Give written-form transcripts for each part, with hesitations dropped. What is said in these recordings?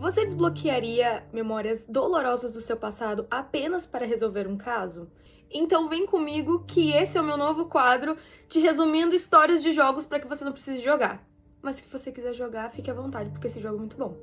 Você desbloquearia memórias dolorosas do seu passado apenas para resolver um caso? Então vem comigo que esse é o meu novo quadro de resumindo histórias de jogos para que você não precise jogar. Mas se você quiser jogar, fique à vontade, porque esse jogo é muito bom.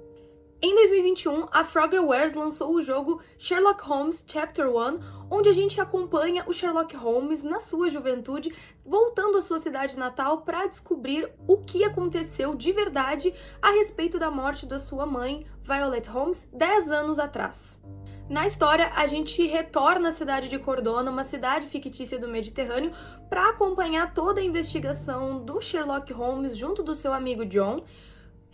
Em 2021, a Froggerwares lançou o jogo Sherlock Holmes Chapter 1, onde a gente acompanha o Sherlock Holmes na sua juventude, voltando à sua cidade natal para descobrir o que aconteceu de verdade a respeito da morte da sua mãe, Violet Holmes, 10 anos atrás. Na história, a gente retorna à cidade de Cordona, uma cidade fictícia do Mediterrâneo, para acompanhar toda a investigação do Sherlock Holmes junto do seu amigo John,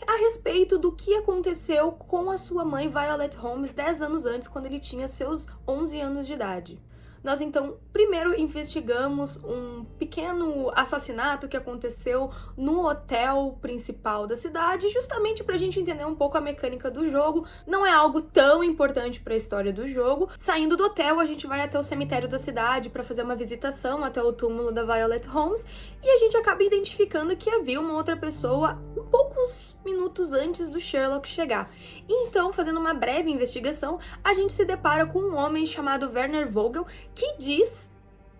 a respeito do que aconteceu com a sua mãe Violet Holmes 10 anos antes, quando ele tinha seus 11 anos de idade. Nós então primeiro investigamos um pequeno assassinato que aconteceu no hotel principal da cidade, justamente pra gente entender um pouco a mecânica do jogo. Não é algo tão importante para a história do jogo. Saindo do hotel, a gente vai até o cemitério da cidade para fazer uma visitação até o túmulo da Violet Holmes e a gente acaba identificando que havia uma outra pessoa poucos minutos antes do Sherlock chegar. E então, fazendo uma breve investigação, a gente se depara com um homem chamado Werner Vogel, que diz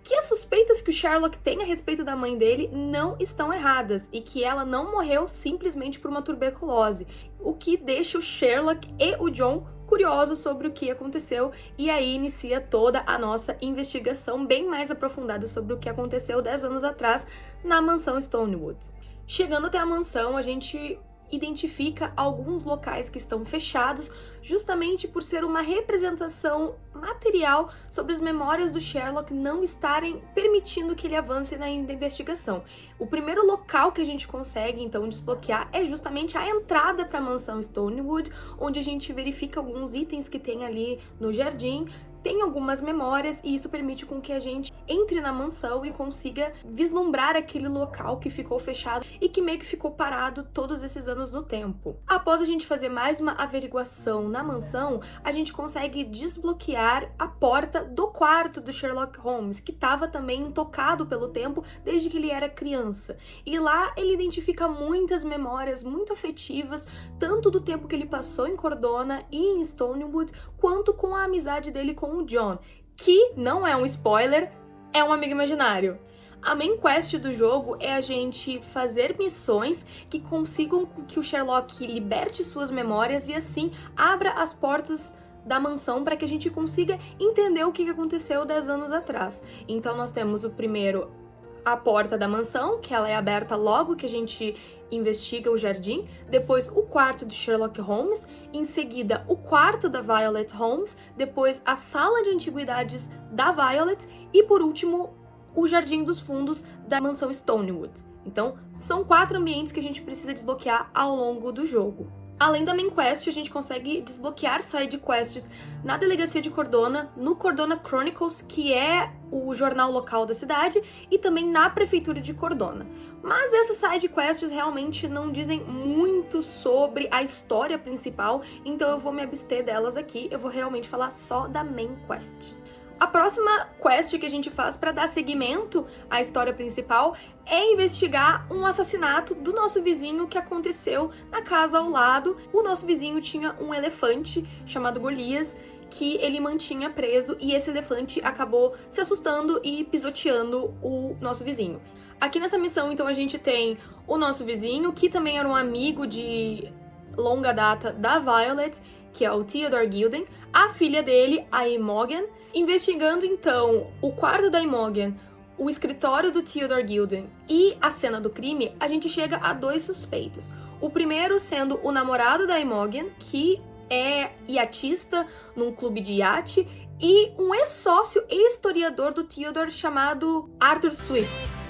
que as suspeitas que o Sherlock tem a respeito da mãe dele não estão erradas e que ela não morreu simplesmente por uma tuberculose, o que deixa o Sherlock e o John curiosos sobre o que aconteceu, e aí inicia toda a nossa investigação bem mais aprofundada sobre o que aconteceu 10 anos atrás na mansão Stonewood. Chegando até a mansão, a gente identifica alguns locais que estão fechados, justamente por ser uma representação material sobre as memórias do Sherlock não estarem permitindo que ele avance na investigação. O primeiro local que a gente consegue, então, desbloquear é justamente a entrada para a mansão Stonewood, onde a gente verifica alguns itens que tem ali no jardim, tem algumas memórias e isso permite com que a gente entre na mansão e consiga vislumbrar aquele local que ficou fechado e que meio que ficou parado todos esses anos no tempo. Após a gente fazer mais uma averiguação na mansão, a gente consegue desbloquear a porta do quarto do Sherlock Holmes, que estava também intocado pelo tempo desde que ele era criança. E lá ele identifica muitas memórias muito afetivas, tanto do tempo que ele passou em Cordona e em Stonewood, quanto com a amizade dele com o John, que não é um spoiler, é um amigo imaginário. A main quest do jogo é a gente fazer missões que consigam que o Sherlock liberte suas memórias e assim abra as portas da mansão para que a gente consiga entender o que aconteceu 10 anos atrás. Então nós temos o primeiro, a porta da mansão, que ela é aberta logo que a gente investiga o jardim, depois o quarto do Sherlock Holmes, em seguida o quarto da Violet Holmes, depois a sala de antiguidades da Violet e por último o jardim dos fundos da mansão Stonewood. Então são 4 ambientes que a gente precisa desbloquear ao longo do jogo. Além da main quest, a gente consegue desbloquear side quests na delegacia de Cordona, no Cordona Chronicles, que é o jornal local da cidade, e também na prefeitura de Cordona. Mas essas side quests realmente não dizem muito sobre a história principal, então eu vou me abster delas aqui, eu vou realmente falar só da main quest. A próxima quest que a gente faz para dar seguimento à história principal é investigar um assassinato do nosso vizinho que aconteceu na casa ao lado. O nosso vizinho tinha um elefante chamado Golias que ele mantinha preso e esse elefante acabou se assustando e pisoteando o nosso vizinho. Aqui nessa missão, então, a gente tem o nosso vizinho, que também era um amigo de longa data da Violet, que é o Theodore Gilden, a filha dele, a Imogen. Investigando, então, o quarto da Imogen, o escritório do Theodore Gilden e a cena do crime, a gente chega a 2 suspeitos. O primeiro sendo o namorado da Imogen, que é iatista num clube de iate, e um ex-sócio e historiador do Theodore chamado Arthur Swift.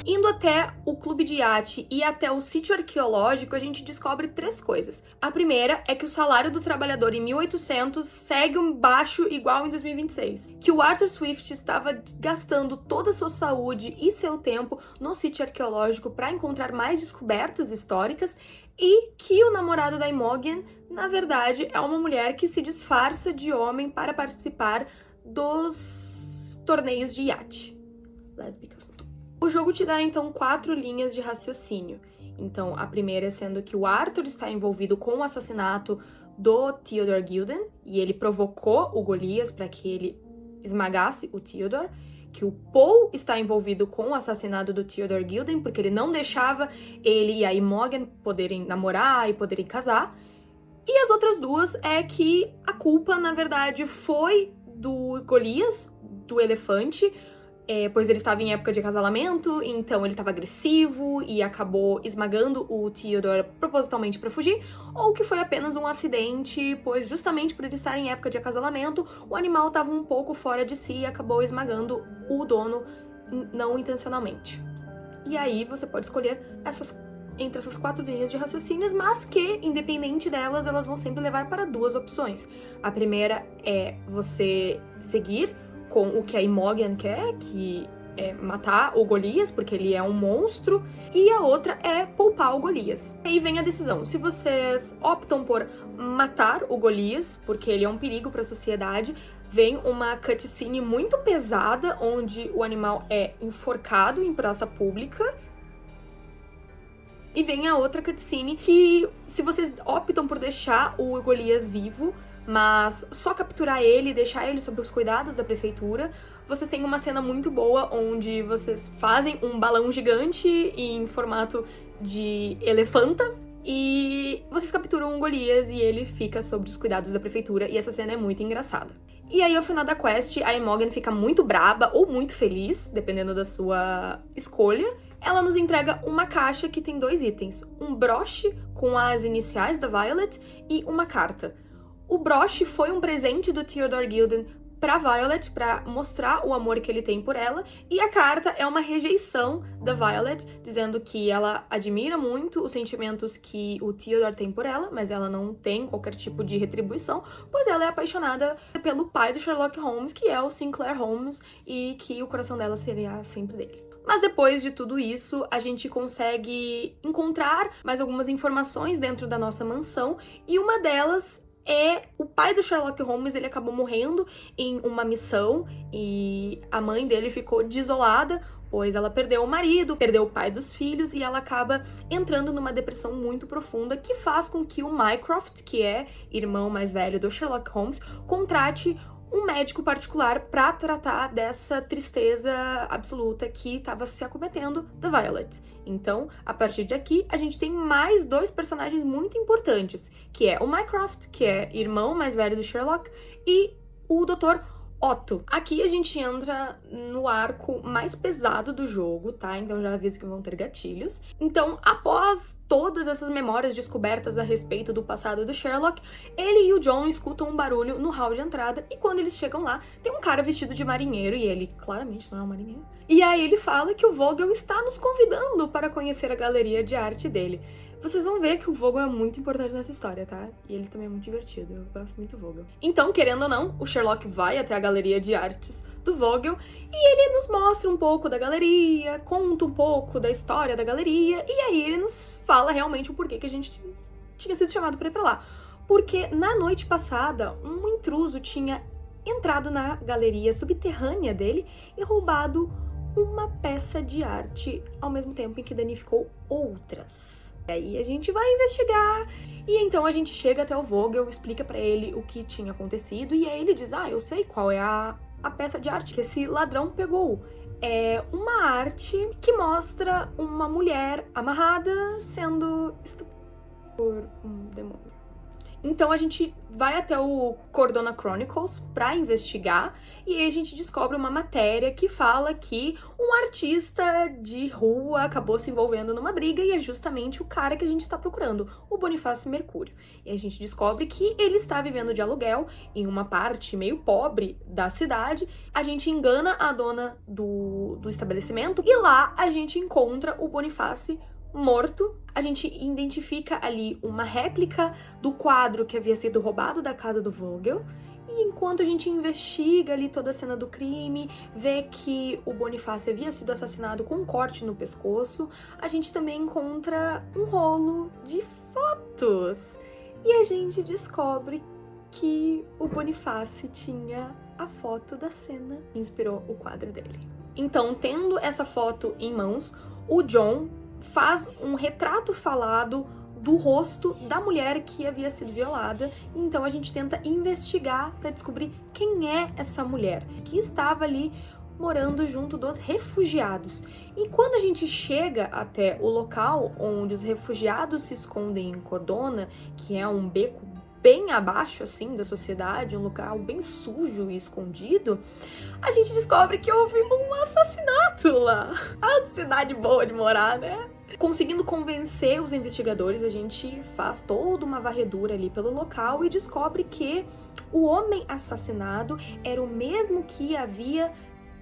Indo até o clube de iate e até o sítio arqueológico, a gente descobre 3 coisas. A primeira é que o salário do trabalhador em 1800 segue um baixo igual em 2026. Que o Arthur Swift estava gastando toda a sua saúde e seu tempo no sítio arqueológico para encontrar mais descobertas históricas e que o namorado da Imogen, na verdade, é uma mulher que se disfarça de homem para participar dos torneios de iate. Lésbicas. O jogo te dá, então, 4 linhas de raciocínio. Então, a primeira sendo que o Arthur está envolvido com o assassinato do Theodore Gilden, e ele provocou o Golias para que ele esmagasse o Theodore, que o Paul está envolvido com o assassinato do Theodore Gilden, porque ele não deixava ele e a Imogen poderem namorar e poderem casar. E as outras duas é que a culpa, na verdade, foi do Golias, do elefante, pois ele estava em época de acasalamento, então ele estava agressivo e acabou esmagando o Theodore propositalmente para fugir, ou que foi apenas um acidente, pois justamente por ele estar em época de acasalamento, o animal estava um pouco fora de si e acabou esmagando o dono não intencionalmente. E aí você pode escolher entre essas 4 linhas de raciocínios, mas que, independente delas, elas vão sempre levar para 2 opções. A primeira é você seguir com o que a Imogen quer, que é matar o Golias, porque ele é um monstro, e a outra é poupar o Golias. Aí vem a decisão. Se vocês optam por matar o Golias, porque ele é um perigo para a sociedade, vem uma cutscene muito pesada, onde o animal é enforcado em praça pública. E vem a outra cutscene que, se vocês optam por deixar o Golias vivo, mas só capturar ele e deixar ele sob os cuidados da prefeitura, vocês têm uma cena muito boa onde vocês fazem um balão gigante em formato de elefanta e vocês capturam o Golias e ele fica sob os cuidados da prefeitura, e essa cena é muito engraçada. E aí, ao final da quest, a Imogen fica muito braba ou muito feliz, dependendo da sua escolha. Ela nos entrega uma caixa que tem 2 itens, um broche com as iniciais da Violet e uma carta. O broche foi um presente do Theodore Gilden para Violet, para mostrar o amor que ele tem por ela, e a carta é uma rejeição da Violet, dizendo que ela admira muito os sentimentos que o Theodore tem por ela, mas ela não tem qualquer tipo de retribuição, pois ela é apaixonada pelo pai do Sherlock Holmes, que é o Sinclair Holmes, e que o coração dela seria sempre dele. Mas depois de tudo isso, a gente consegue encontrar mais algumas informações dentro da nossa mansão, e uma delas é o pai do Sherlock Holmes. Ele acabou morrendo em uma missão e a mãe dele ficou desolada, pois ela perdeu o marido, perdeu o pai dos filhos, e ela acaba entrando numa depressão muito profunda, que faz com que o Mycroft, que é irmão mais velho do Sherlock Holmes, contrate um médico particular para tratar dessa tristeza absoluta que estava se acometendo da Violet. Então, a partir de aqui, a gente tem mais 2 personagens muito importantes, que é o Mycroft, que é irmão mais velho do Sherlock, e o Dr. Otto. Aqui a gente entra no arco mais pesado do jogo, tá? Então já aviso que vão ter gatilhos. Então, após todas essas memórias descobertas a respeito do passado do Sherlock, ele e o John escutam um barulho no hall de entrada, e quando eles chegam lá, tem um cara vestido de marinheiro, e ele claramente não é um marinheiro. E aí ele fala que o Vogel está nos convidando para conhecer a galeria de arte dele. Vocês vão ver que o Vogel é muito importante nessa história, tá? E ele também é muito divertido, eu gosto muito do Vogel. Então, querendo ou não, o Sherlock vai até a galeria de artes do Vogel e ele nos mostra um pouco da galeria, conta um pouco da história da galeria, e aí ele nos fala realmente o porquê que a gente tinha sido chamado para ir pra lá. Porque na noite passada, um intruso tinha entrado na galeria subterrânea dele e roubado uma peça de arte, ao mesmo tempo em que danificou outras. E aí a gente vai investigar, e então a gente chega até o Vogel, explica pra ele o que tinha acontecido, e aí ele diz, eu sei qual é a peça de arte que esse ladrão pegou. É uma arte que mostra uma mulher amarrada sendo estuprada por um demônio. Então a gente vai até o Cordona Chronicles para investigar, e aí a gente descobre uma matéria que fala que um artista de rua acabou se envolvendo numa briga, e é justamente o cara que a gente está procurando, o Bonifácio Mercúrio. E a gente descobre que ele está vivendo de aluguel em uma parte meio pobre da cidade. A gente engana a dona do estabelecimento, e lá a gente encontra o Bonifácio morto. A gente identifica ali uma réplica do quadro que havia sido roubado da casa do Vogel, e enquanto a gente investiga ali toda a cena do crime, vê que o Bonifácio havia sido assassinado com um corte no pescoço, a gente também encontra um rolo de fotos, e a gente descobre que o Bonifácio tinha a foto da cena que inspirou o quadro dele. Então, tendo essa foto em mãos, o John faz um retrato falado do rosto da mulher que havia sido violada. Então a gente tenta investigar para descobrir quem é essa mulher que estava ali morando junto dos refugiados. E quando a gente chega até o local onde os refugiados se escondem em Cordona, que é um beco bem abaixo, assim, da sociedade, um local bem sujo e escondido, a gente descobre que houve um assassinato lá. A cidade boa de morar, né? Conseguindo convencer os investigadores, a gente faz toda uma varredura ali pelo local e descobre que o homem assassinado era o mesmo que havia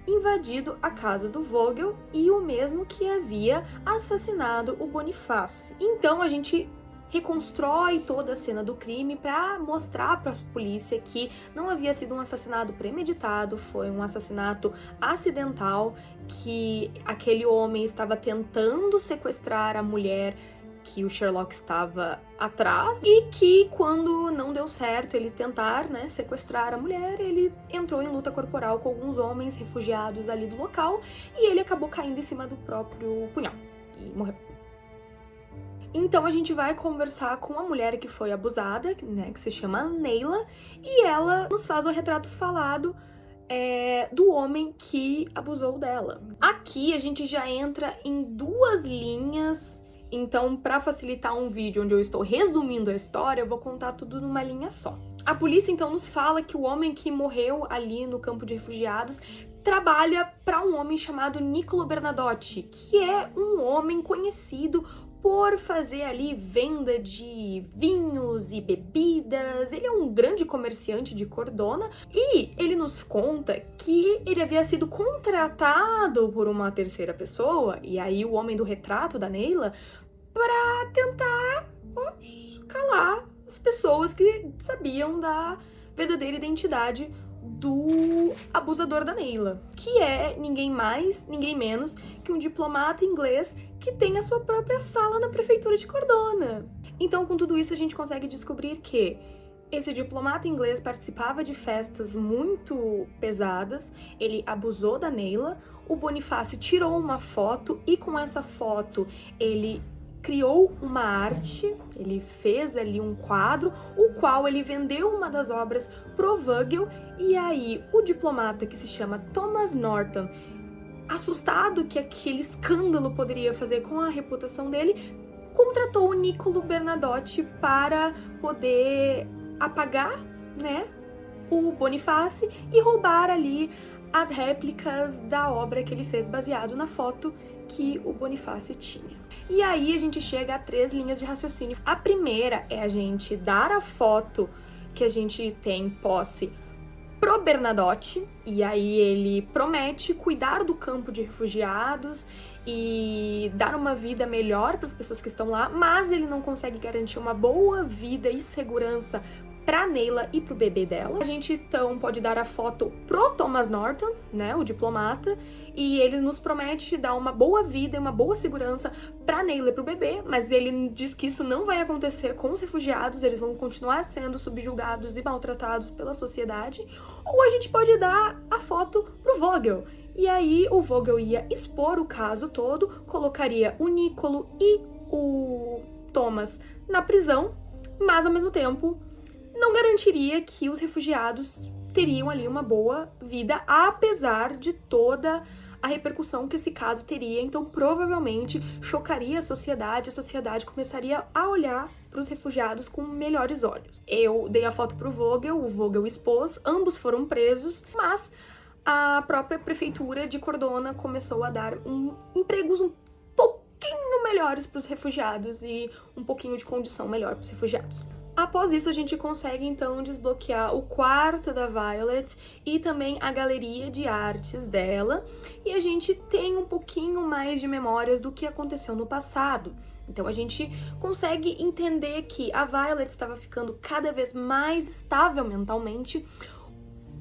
invadido a casa do Vogel e o mesmo que havia assassinado o Boniface. Então a gente reconstrói toda a cena do crime para mostrar para a polícia que não havia sido um assassinato premeditado, foi um assassinato acidental, que aquele homem estava tentando sequestrar a mulher que o Sherlock estava atrás e que quando não deu certo ele tentar, né, sequestrar a mulher, ele entrou em luta corporal com alguns homens refugiados ali do local e ele acabou caindo em cima do próprio punhal e morreu. Então a gente vai conversar com a mulher que foi abusada, né, que se chama Neila, e ela nos faz um retrato falado do homem que abusou dela. Aqui a gente já entra em duas linhas, então para facilitar um vídeo onde eu estou resumindo a história, eu vou contar tudo numa linha só. A polícia então nos fala que o homem que morreu ali no campo de refugiados trabalha para um homem chamado Niccolo Bernadotte, que é um homem conhecido por fazer ali venda de vinhos e bebidas. Ele é um grande comerciante de Cordona e ele nos conta que ele havia sido contratado por uma terceira pessoa, e aí o homem do retrato da Neila, para tentar calar as pessoas que sabiam da verdadeira identidade do abusador da Neila, que é ninguém mais, ninguém menos que um diplomata inglês que tem a sua própria sala na prefeitura de Cordona. Então, com tudo isso, a gente consegue descobrir que esse diplomata inglês participava de festas muito pesadas, ele abusou da Neila, o Boniface tirou uma foto e com essa foto ele criou uma arte, ele fez ali um quadro, o qual ele vendeu uma das obras pro Vogel, e aí o diplomata, que se chama Thomas Norton, assustado que aquele escândalo poderia fazer com a reputação dele, contratou o Niccolo Bernadotte para poder apagar, né, o Boniface e roubar ali as réplicas da obra que ele fez baseado na foto que o Boniface tinha. E aí a gente chega a 3 linhas de raciocínio. A primeira é a gente dar a foto que a gente tem posse pro Bernadotte, e aí ele promete cuidar do campo de refugiados e dar uma vida melhor para as pessoas que estão lá, mas ele não consegue garantir uma boa vida e segurança pra Neila e pro bebê dela. A gente então pode dar a foto pro Thomas Norton, né, o diplomata, e ele nos promete dar uma boa vida e uma boa segurança pra Neila e pro bebê, mas ele diz que isso não vai acontecer com os refugiados, eles vão continuar sendo subjugados e maltratados pela sociedade. Ou a gente pode dar a foto pro Vogel, e aí o Vogel ia expor o caso todo, colocaria o Niccolo e o Thomas na prisão, mas ao mesmo tempo não garantiria que os refugiados teriam ali uma boa vida, apesar de toda a repercussão que esse caso teria. Então, provavelmente, chocaria a sociedade começaria a olhar para os refugiados com melhores olhos. Eu dei a foto para o Vogel expôs, ambos foram presos, mas a própria prefeitura de Cordona começou a dar empregos um pouquinho melhores para os refugiados e um pouquinho de condição melhor para os refugiados. Após isso, a gente consegue, então, desbloquear o quarto da Violet e também a galeria de artes dela, e a gente tem um pouquinho mais de memórias do que aconteceu no passado. Então, a gente consegue entender que a Violet estava ficando cada vez mais estável mentalmente.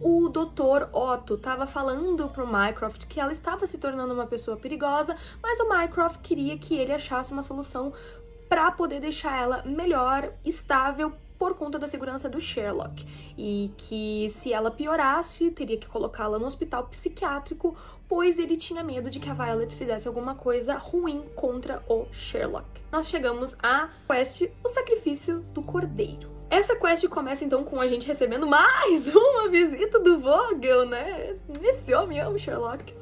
O Dr. Otto estava falando pro Mycroft que ela estava se tornando uma pessoa perigosa, mas o Mycroft queria que ele achasse uma solução para poder deixar ela melhor, estável, por conta da segurança do Sherlock, e que se ela piorasse, teria que colocá-la no hospital psiquiátrico, pois ele tinha medo de que a Violet fizesse alguma coisa ruim contra o Sherlock. Nós chegamos à quest O Sacrifício do Cordeiro. Essa quest começa então com a gente recebendo mais uma visita do Vogel, né? Esse homem ama o Sherlock.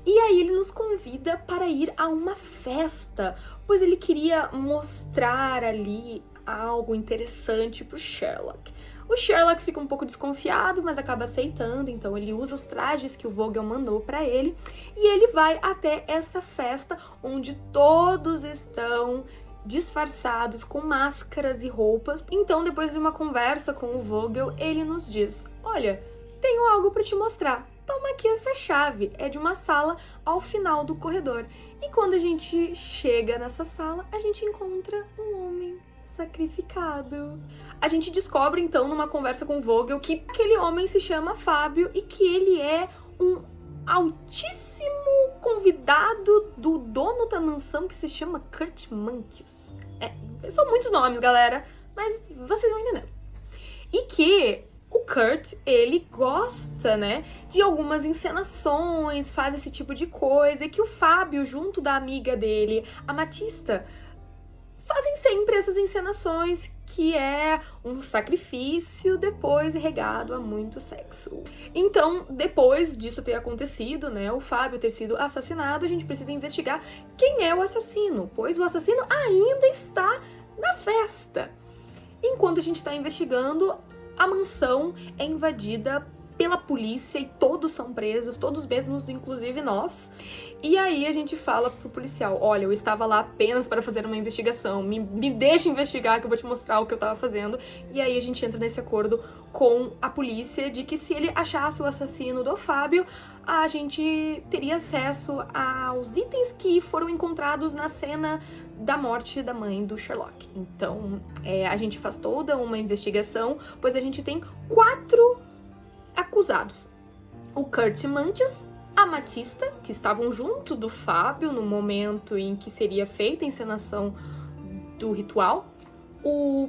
E aí ele nos convida para ir a uma festa, pois ele queria mostrar ali algo interessante pro Sherlock. O Sherlock fica um pouco desconfiado, mas acaba aceitando, então ele usa os trajes que o Vogel mandou para ele e ele vai até essa festa onde todos estão disfarçados com máscaras e roupas. Então, depois de uma conversa com o Vogel, ele nos diz: olha, tenho algo para te mostrar. Toma aqui essa chave, é de uma sala ao final do corredor. E quando a gente chega nessa sala, a gente encontra um homem sacrificado. A gente descobre então numa conversa com o Vogel que aquele homem se chama Fábio e que ele é um altíssimo convidado do dono da mansão que se chama Kurt Mankius. São muitos nomes, galera, mas vocês vão entender. E que o Kurt, ele gosta, né, de algumas encenações, faz esse tipo de coisa, e que o Fábio, junto da amiga dele, a Matista, fazem sempre essas encenações, que é um sacrifício depois regado a muito sexo. Então, depois disso ter acontecido, né, o Fábio ter sido assassinado, a gente precisa investigar quem é o assassino, pois o assassino ainda está na festa. Enquanto a gente está investigando, a mansão é invadida pela polícia e todos são presos, todos mesmos, inclusive nós. E aí a gente fala pro policial: olha, eu estava lá apenas para fazer uma investigação, me deixa investigar que eu vou te mostrar o que eu tava fazendo. E aí a gente entra nesse acordo com a polícia de que se ele achasse o assassino do Fábio, a gente teria acesso aos itens que foram encontrados na cena da morte da mãe do Sherlock. Então, a gente faz toda uma investigação, pois a gente tem 4 acusados: o Kurt Mankius, a Matista, que estavam junto do Fábio no momento em que seria feita a encenação do ritual, o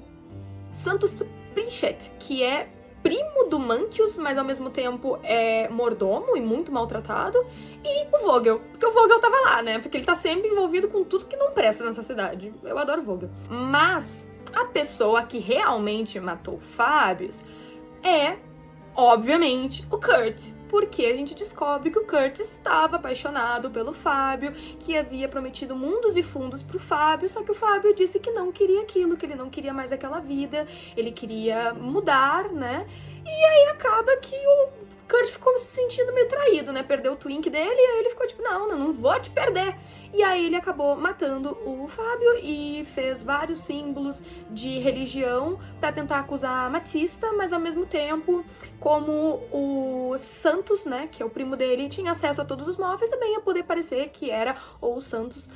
Santos Princhet, que é primo do Mankius, mas ao mesmo tempo é mordomo e muito maltratado, e o Vogel, porque o Vogel tava lá, né, porque ele tá sempre envolvido com tudo que não presta nessa cidade. Eu adoro o Vogel. Mas a pessoa que realmente matou o Fábio é, obviamente, o Kurt, porque a gente descobre que o Kurt estava apaixonado pelo Fábio, que havia prometido mundos e fundos pro Fábio, só que o Fábio disse que não queria aquilo, que ele não queria mais aquela vida, ele queria mudar, né? E aí acaba que o Kurt ficou se sentindo meio traído, né? Perdeu o twink dele e aí ele ficou tipo, não vou te perder. E aí ele acabou matando o Fábio e fez vários símbolos de religião para tentar acusar a Matista, mas ao mesmo tempo, como o Santos, né, que é o primo dele, tinha acesso a todos os móveis, também ia poder parecer que era ou o Santos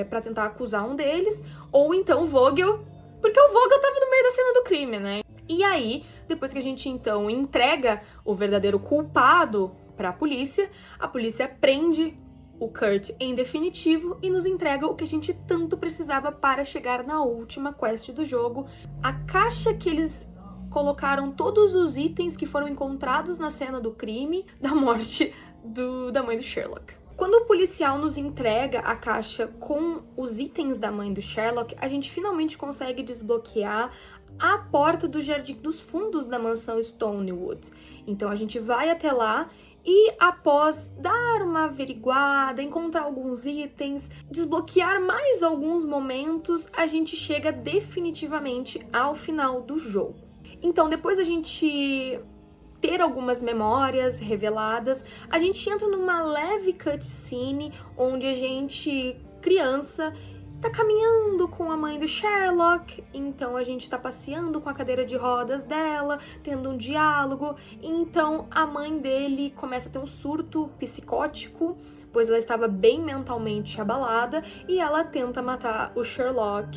para tentar acusar um deles, ou então o Vogel, porque o Vogel tava no meio da cena do crime, né? E aí, depois que a gente então entrega o verdadeiro culpado para a polícia prende o Kurt em definitivo e nos entrega o que a gente tanto precisava para chegar na última quest do jogo, a caixa que eles colocaram todos os itens que foram encontrados na cena do crime da morte da mãe do Sherlock. Quando o policial nos entrega a caixa com os itens da mãe do Sherlock, a gente finalmente consegue desbloquear a porta do Jardim dos Fundos da mansão Stonewood. Então a gente vai até lá e, após dar uma averiguada, encontrar alguns itens, desbloquear mais alguns momentos, a gente chega definitivamente ao final do jogo. Então, depois da gente ter algumas memórias reveladas, a gente entra numa leve cutscene onde a gente, criança, tá caminhando com a mãe do Sherlock, então a gente tá passeando com a cadeira de rodas dela, tendo um diálogo, então a mãe dele começa a ter um surto psicótico, pois ela estava bem mentalmente abalada, e ela tenta matar o Sherlock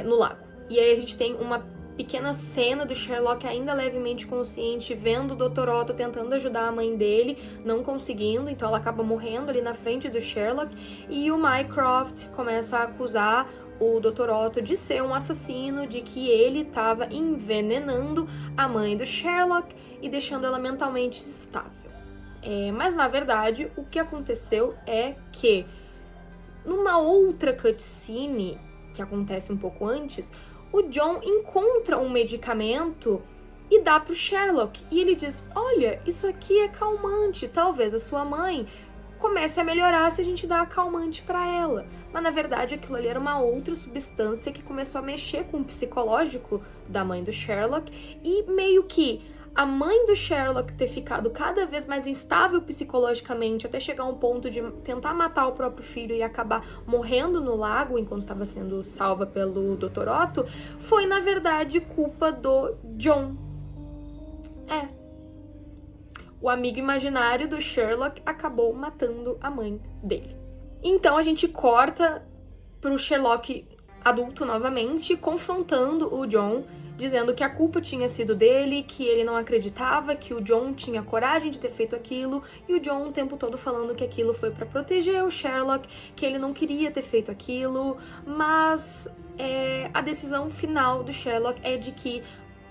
no lago. E aí a gente tem uma pequena cena do Sherlock ainda levemente consciente, vendo o Dr. Otto tentando ajudar a mãe dele, não conseguindo, então ela acaba morrendo ali na frente do Sherlock, e o Mycroft começa a acusar o Dr. Otto de ser um assassino, de que ele estava envenenando a mãe do Sherlock e deixando ela mentalmente estável. Mas, na verdade, o que aconteceu é que, numa outra cutscene, que acontece um pouco antes, o John encontra um medicamento e dá pro Sherlock. E ele diz, olha, isso aqui é calmante, talvez a sua mãe comece a melhorar se a gente dar calmante pra ela. Mas, na verdade, aquilo ali era uma outra substância que começou a mexer com o psicológico da mãe do Sherlock e meio que a mãe do Sherlock ter ficado cada vez mais instável psicologicamente até chegar a um ponto de tentar matar o próprio filho e acabar morrendo no lago enquanto estava sendo salva pelo Dr. Otto, foi, na verdade, culpa do John. O amigo imaginário do Sherlock acabou matando a mãe dele. Então a gente corta pro Sherlock adulto novamente, confrontando o John, dizendo que a culpa tinha sido dele, que ele não acreditava, que o John tinha coragem de ter feito aquilo, e o John o tempo todo falando que aquilo foi para proteger o Sherlock, que ele não queria ter feito aquilo, mas a decisão final do Sherlock é de que,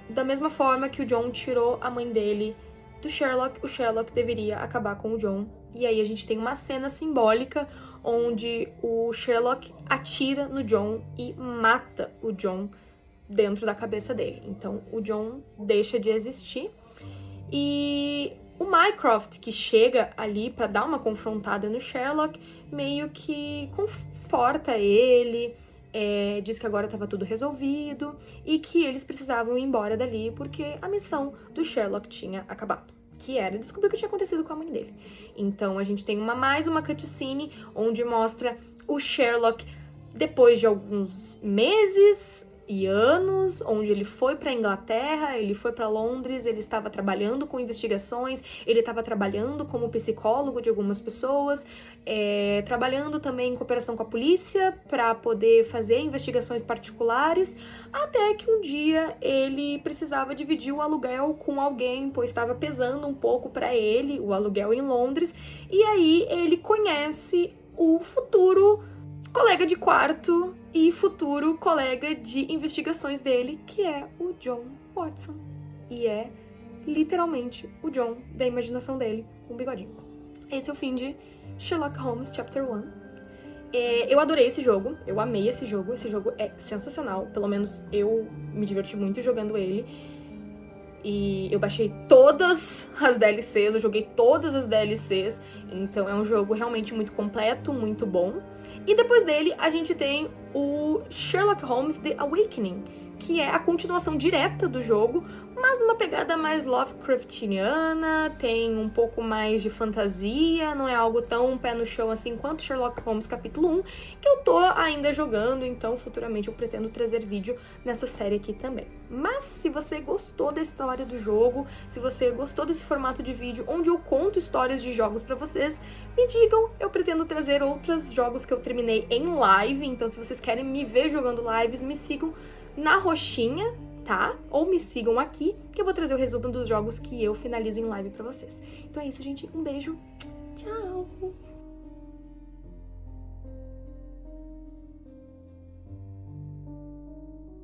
da mesma forma que o John tirou a mãe dele do Sherlock, o Sherlock deveria acabar com o John. E aí a gente tem uma cena simbólica onde o Sherlock atira no John e mata o John dentro da cabeça dele. Então o John deixa de existir e o Mycroft, que chega ali pra dar uma confrontada no Sherlock, meio que conforta ele, diz que agora estava tudo resolvido e que eles precisavam ir embora dali porque a missão do Sherlock tinha acabado, que era descobrir o que tinha acontecido com a mãe dele. Então a gente tem mais uma cutscene onde mostra o Sherlock depois de alguns meses e anos, onde ele foi para Inglaterra, ele foi para Londres, ele estava trabalhando com investigações, ele estava trabalhando como psicólogo de algumas pessoas, trabalhando também em cooperação com a polícia para poder fazer investigações particulares, até que um dia ele precisava dividir o aluguel com alguém, pois estava pesando um pouco para ele o aluguel em Londres, e aí ele conhece o futuro colega de quarto e futuro colega de investigações dele, que é o John Watson. E é literalmente o John da imaginação dele, com um bigodinho. Esse é o fim de Sherlock Holmes Chapter 1. Eu adorei esse jogo, eu amei esse jogo é sensacional, pelo menos eu me diverti muito jogando ele. E eu baixei todas as DLCs, eu joguei todas as DLCs, então é um jogo realmente muito completo, muito bom. E depois dele, a gente tem o Sherlock Holmes The Awakening, que é a continuação direta do jogo, mas numa pegada mais Lovecraftiana, tem um pouco mais de fantasia, não é algo tão pé no chão assim quanto Sherlock Holmes capítulo 1, que eu tô ainda jogando, então futuramente eu pretendo trazer vídeo nessa série aqui também. Mas se você gostou da história do jogo, se você gostou desse formato de vídeo onde eu conto histórias de jogos pra vocês, me digam, eu pretendo trazer outros jogos que eu terminei em live, então se vocês querem me ver jogando lives, me sigam na roxinha, tá? Ou me sigam aqui, que eu vou trazer o resumo dos jogos que eu finalizo em live pra vocês. Então é isso, gente. Um beijo. Tchau!